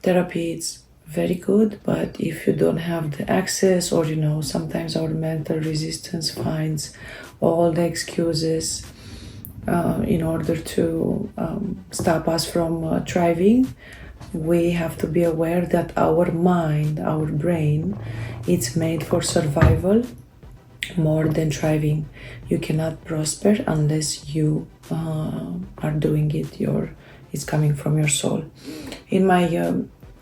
therapy is very good, but if you don't have the access, or sometimes our mental resistance finds all the excuses in order to stop us from thriving, we have to be aware that our mind, our brain, it's made for survival more than thriving. You cannot prosper unless you are doing it. It's coming from your soul. In my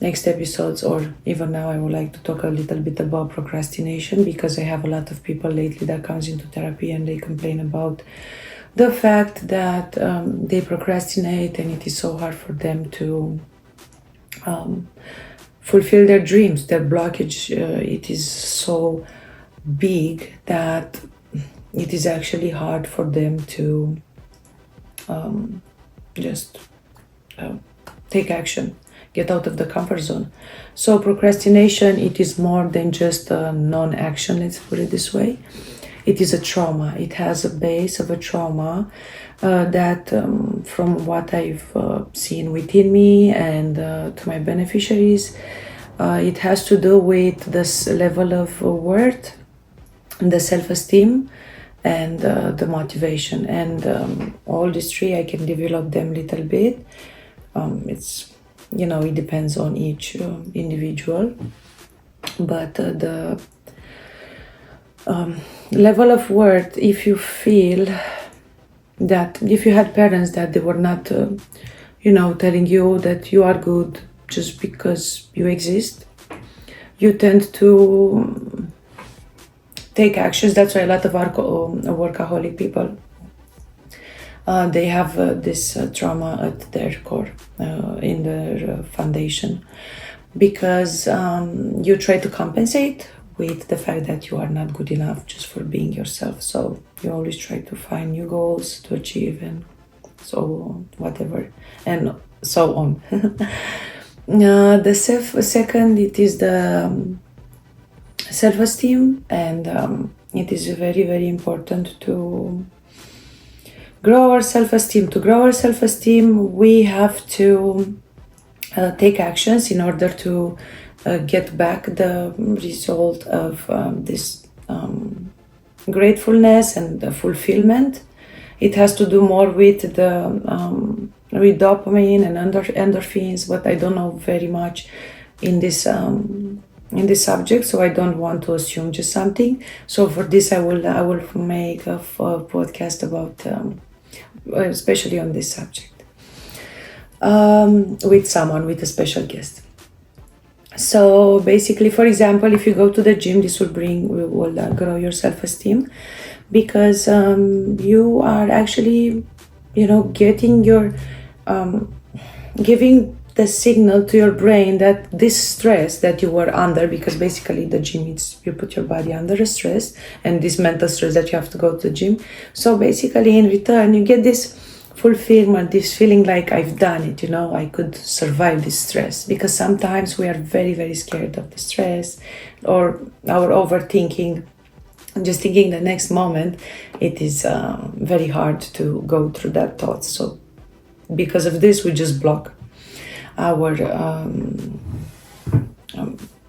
next episodes, or even now, I would like to talk a little bit about procrastination, because I have a lot of people lately that comes into therapy and they complain about the fact that they procrastinate, and it is so hard for them to fulfill their dreams. Their blockage, it is so big that it is actually hard for them to just take action, get out of the comfort zone. So procrastination, it is more than just a non-action, let's put it this way. It is a trauma. It has a base of a trauma that from what I've seen within me and to my beneficiaries, it has to do with this level of worth, the self-esteem, and the motivation. And all these three, I can develop them a little bit. It depends on each individual. But the level of worth, if you feel that, if you had parents that they were not, telling you that you are good just because you exist, you tend to take actions. That's why a lot of workaholic people, they have this trauma at their core, in their foundation, because you try to compensate with the fact that you are not good enough just for being yourself. So you always try to find new goals to achieve, and so whatever, and so on. The second, it is the self-esteem, and it is very, very important to grow our self-esteem. To grow our self-esteem, we have to take actions in order to get back the result of this gratefulness and the fulfillment. It has to do more with the with dopamine and endorphins, but I don't know very much in this subject, so I don't want to assume just something. So for this, I will make a podcast about especially on this subject with a special guest. So basically, for example, if you go to the gym, this will grow your self-esteem, because you are actually, getting your, giving the signal to your brain that this stress that you were under, because basically the gym, you put your body under a stress, and this mental stress that you have to go to the gym. So basically, in return, you get this fulfillment, this feeling like I've done it, I could survive this stress. Because sometimes we are very, very scared of the stress, or our overthinking, just thinking the next moment, it is very hard to go through that thought. So because of this, we just block our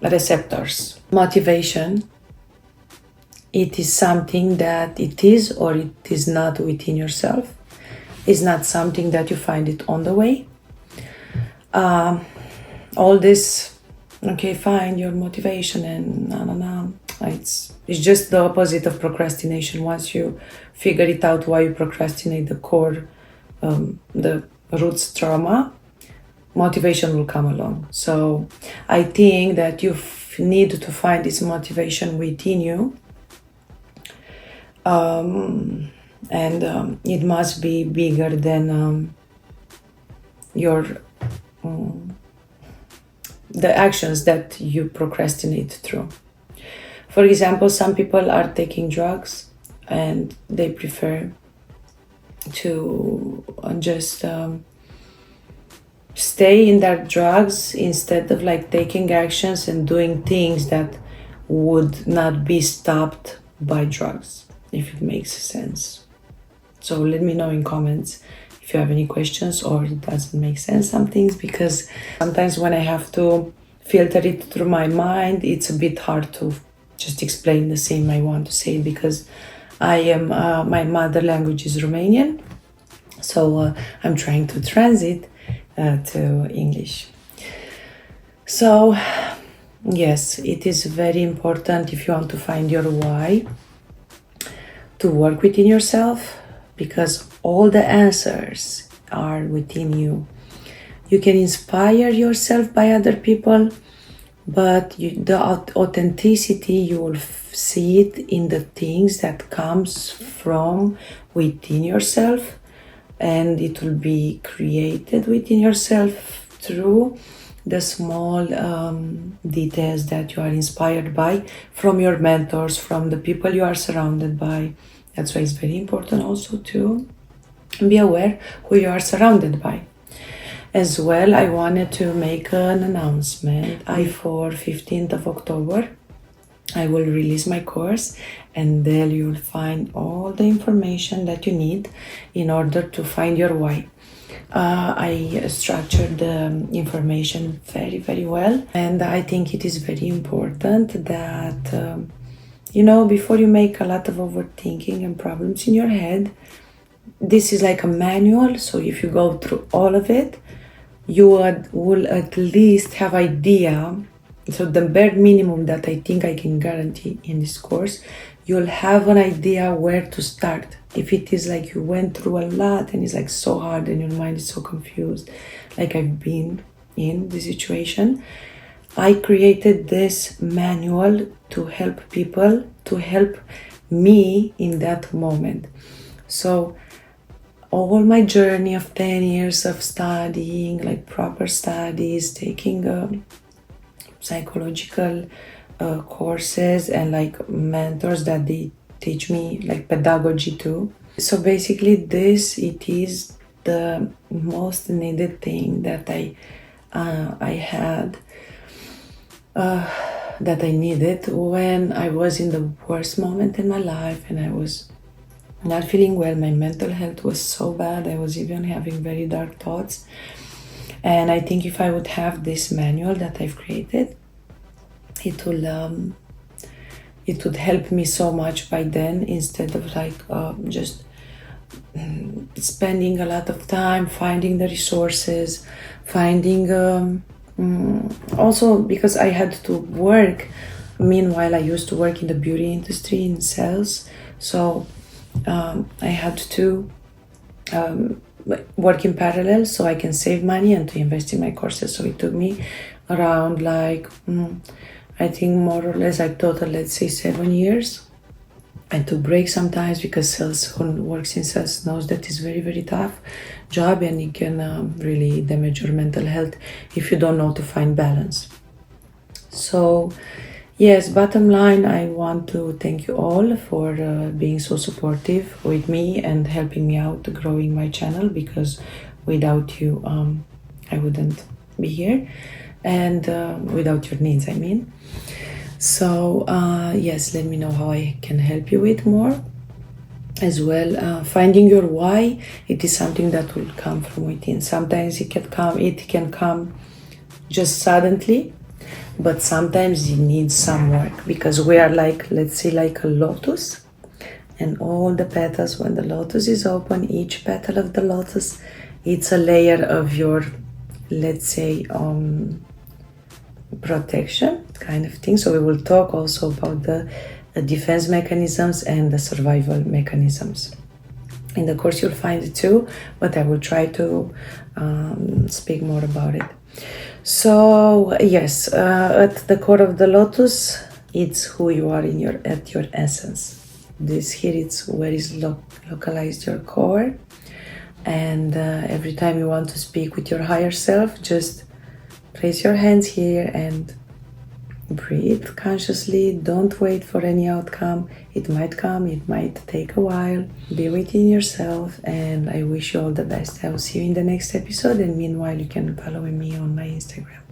receptors. Motivation, it is something that it is or it is not within yourself. It's not something that you find it on the way. All this, okay, find your motivation and it's just the opposite of procrastination. Once you figure it out why you procrastinate, the core, the roots trauma, motivation will come along. So I think that you need to find this motivation within you. And it must be bigger than the actions that you procrastinate through. For example, some people are taking drugs and they prefer to just stay in their drugs instead of taking actions and doing things that would not be stopped by drugs, if it makes sense. So let me know in comments if you have any questions or it doesn't make sense some things, because sometimes when I have to filter it through my mind, it's a bit hard to just explain the same I want to say, because I am my mother language is Romanian, so I'm trying to transit to English. So yes, it is very important, if you want to find your why, to work within yourself, because all the answers are within you. You can inspire yourself by other people, but the authenticity, you will see it in the things that comes from within yourself, and it will be created within yourself through the small details that you are inspired by from your mentors, from the people you are surrounded by. That's why it's very important also to be aware who you are surrounded by. As well, I wanted to make an announcement. For 15th of October, I will release my course, and there you'll find all the information that you need in order to find your why. I structured the information very, very well, and I think it is very important that, before you make a lot of overthinking and problems in your head, this is like a manual, so if you go through all of it, you will at least have idea. So the bare minimum that I think I can guarantee in this course, you'll have an idea where to start. If it is like you went through a lot and it's like so hard and your mind is so confused, like I've been in this situation, I created this manual to help people, to help me in that moment. So all my journey of 10 years of studying, like proper studies, taking psychological courses and like mentors that they teach me like pedagogy too. So basically it is the most needed thing that I had, that I needed when I was in the worst moment in my life and I was not feeling well. My mental health was so bad. I was even having very dark thoughts. And I think if I would have this manual that I've created, it would help me so much by then, instead of like just spending a lot of time finding the resources, finding also because I had to work. Meanwhile, I used to work in the beauty industry in sales, so I had to work in parallel so I can save money and to invest in my courses. So it took me around like I think more or less like total, let's say 7 years. I took breaks sometimes because who works in sales knows that it's very, very tough job, and it can really damage your mental health if you don't know to find balance. So yes, bottom line, I want to thank you all for being so supportive with me and helping me out growing my channel, because without you I wouldn't be here, and without your needs, I mean. So yes, let me know how I can help you with more. As well, finding your why, it is something that will come from within. Sometimes it can come just suddenly, but sometimes you need some work, because we are like, let's say like a lotus, and all the petals, when the lotus is open, each petal of the lotus, it's a layer of your, let's say, protection kind of thing. So we will talk also about the defense mechanisms and the survival mechanisms. In the course you'll find it too, but I will try to speak more about it. So yes, at the core of the lotus, it's who you are at your essence. This here, it's where is localized your core, and every time you want to speak with your higher self, just place your hands here and breathe consciously. Don't wait for any outcome. It might come, it might take a while. Be within yourself, and I wish you all the best. I will see you in the next episode, and meanwhile you can follow me on my Instagram.